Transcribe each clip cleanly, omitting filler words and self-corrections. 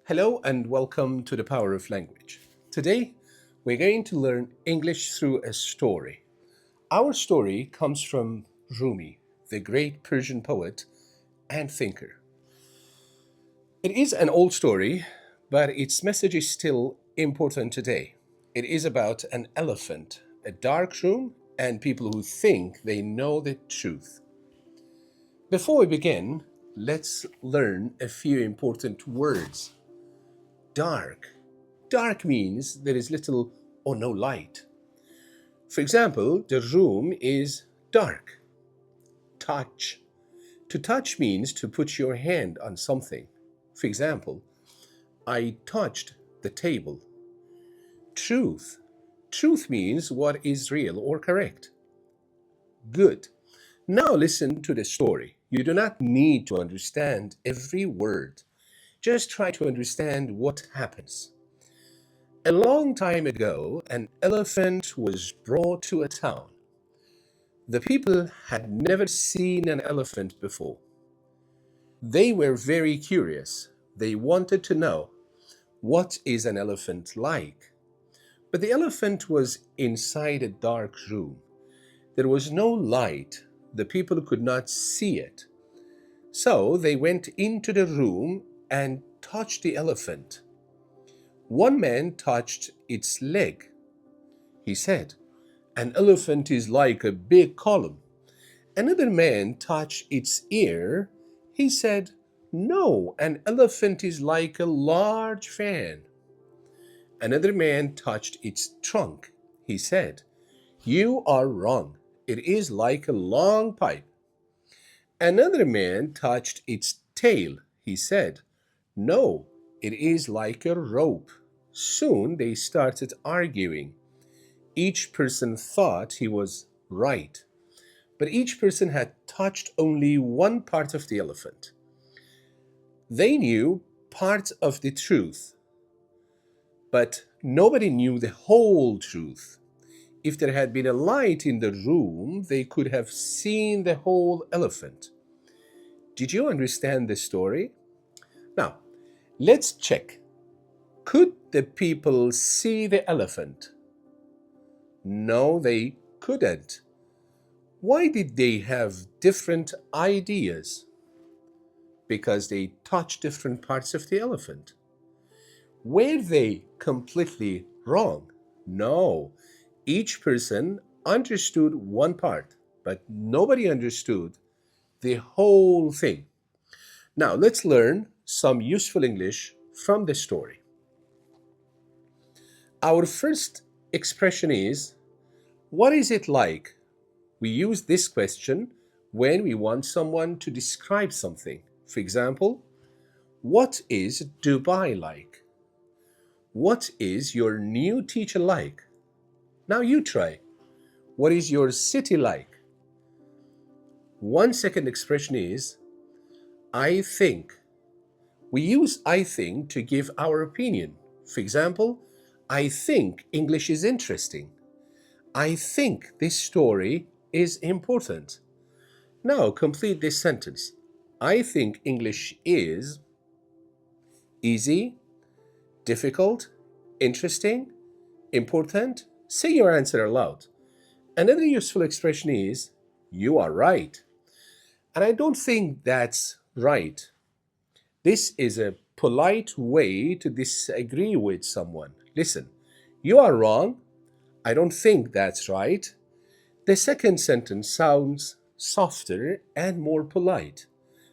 Hello and welcome to the Power of Language. Today, we're going to learn English through a story. Our story comes from Rumi, the great Persian poet and thinker. It is an old story, but its message is still important today. It is about an elephant, a dark room, and people who think they know the truth. Before we begin, let's learn a few important words. Dark. Dark means there is little or no light. For example, the room is dark. Touch. To touch means to put your hand on something. For example, I touched the table. Truth. Truth means what is real or correct. Good. Now listen to the story. You do not need to understand every word. Just try to understand what happens. A long time ago, an elephant was brought to a town. The people had never seen an elephant before. They were very curious. They wanted to know, what is an elephant like? But the elephant was inside a dark room. There was no light. The people could not see it. So they went into the room and touched the elephant. One man touched its leg. He said, an elephant is like a big column. Another man touched its ear. He said, no, an elephant is like a large fan. Another man touched its trunk. He said, you are wrong. It is like a long pipe. Another man touched its tail. He said, no, it is like a rope. Soon they started arguing. Each person thought he was right, but each person had touched only one part of the elephant. They knew part of the truth, but nobody knew the whole truth. If there had been a light in the room, they could have seen the whole elephant. Did you understand the story? Now, let's check. Could the people see the elephant? No, they couldn't. Why did they have different ideas? Because they touched different parts of the elephant. Were they completely wrong? No. Each person understood one part, but nobody understood the whole thing. Now, let's learn some useful English from the story. Our first expression is, what is it like? We use this question when we want someone to describe something. For example, what is Dubai like? What is your new teacher like? Now you try. What is your city like? One second expression is, I think. We use I think to give our opinion. For example, I think English is interesting. I think this story is important. Now complete this sentence. I think English is easy, difficult, interesting, important. Say your answer aloud. Another useful expression is, you are right. And I don't think that's right. This is a polite way to disagree with someone. Listen, you are wrong. I don't think that's right. The second sentence sounds softer and more polite.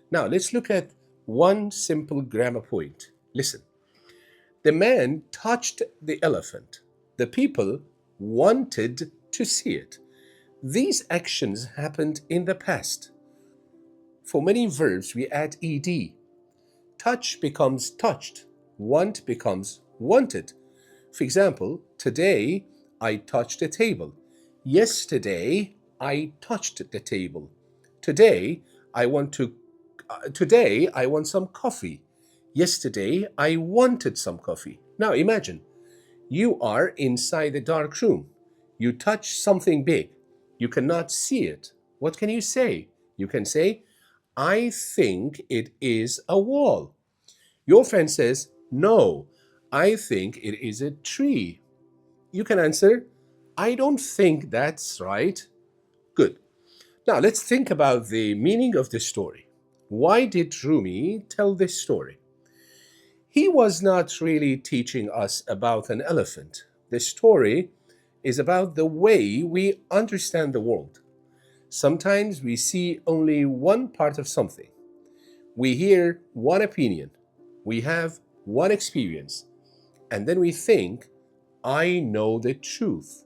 Now, let's look at one simple grammar point. Listen. The man touched the elephant. The people wanted to see it. These actions happened in the past. For many verbs, we add ed. Touch becomes touched. Want becomes wanted. For example, today I touched the table. Yesterday I touched the table. Today I want some coffee. Yesterday I wanted some coffee. Now imagine, you are inside a dark room. You touch something big. You cannot see it. What can you say? You can say, I think it is a wall. Your friend says, No, I think it is a tree. You can answer, I don't think that's right. Good. Now let's think about the meaning of this story. Why did Rumi tell this story? He was not really teaching us about an elephant. The story is about the way we understand the world. Sometimes we see only one part of something. We hear one opinion. We have one experience. And then we think, I know the truth.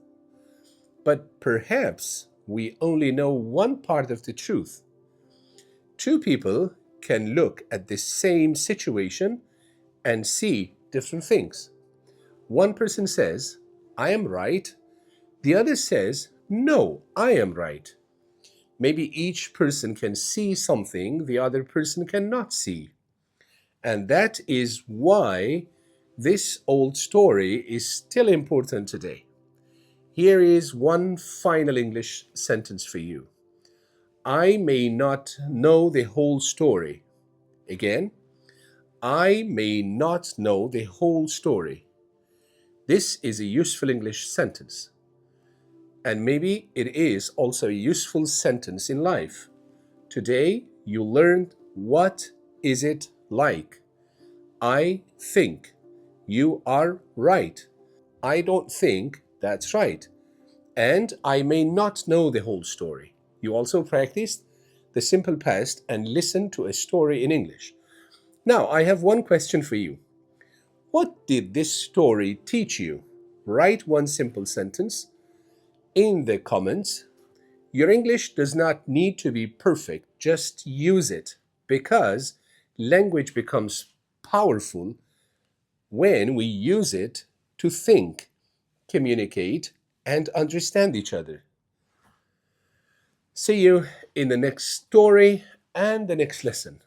But perhaps we only know one part of the truth. Two people can look at the same situation and see different things. One person says, I am right. The other says, no, I am right. Maybe each person can see something the other person cannot see. And that is why this old story is still important today. Here is one final English sentence for you. I may not know the whole story. Again, I may not know the whole story. This is a useful English sentence. And maybe it is also a useful sentence in life. Today, you learned what is it like. I think you are right. I don't think that's right. And I may not know the whole story. You also practiced the simple past and listened to a story in English. Now, I have one question for you. What did this story teach you? Write one simple sentence in the comments. Your English does not need to be perfect, just use it because language becomes powerful when we use it to think, communicate, and understand each other. See you in the next story and the next lesson.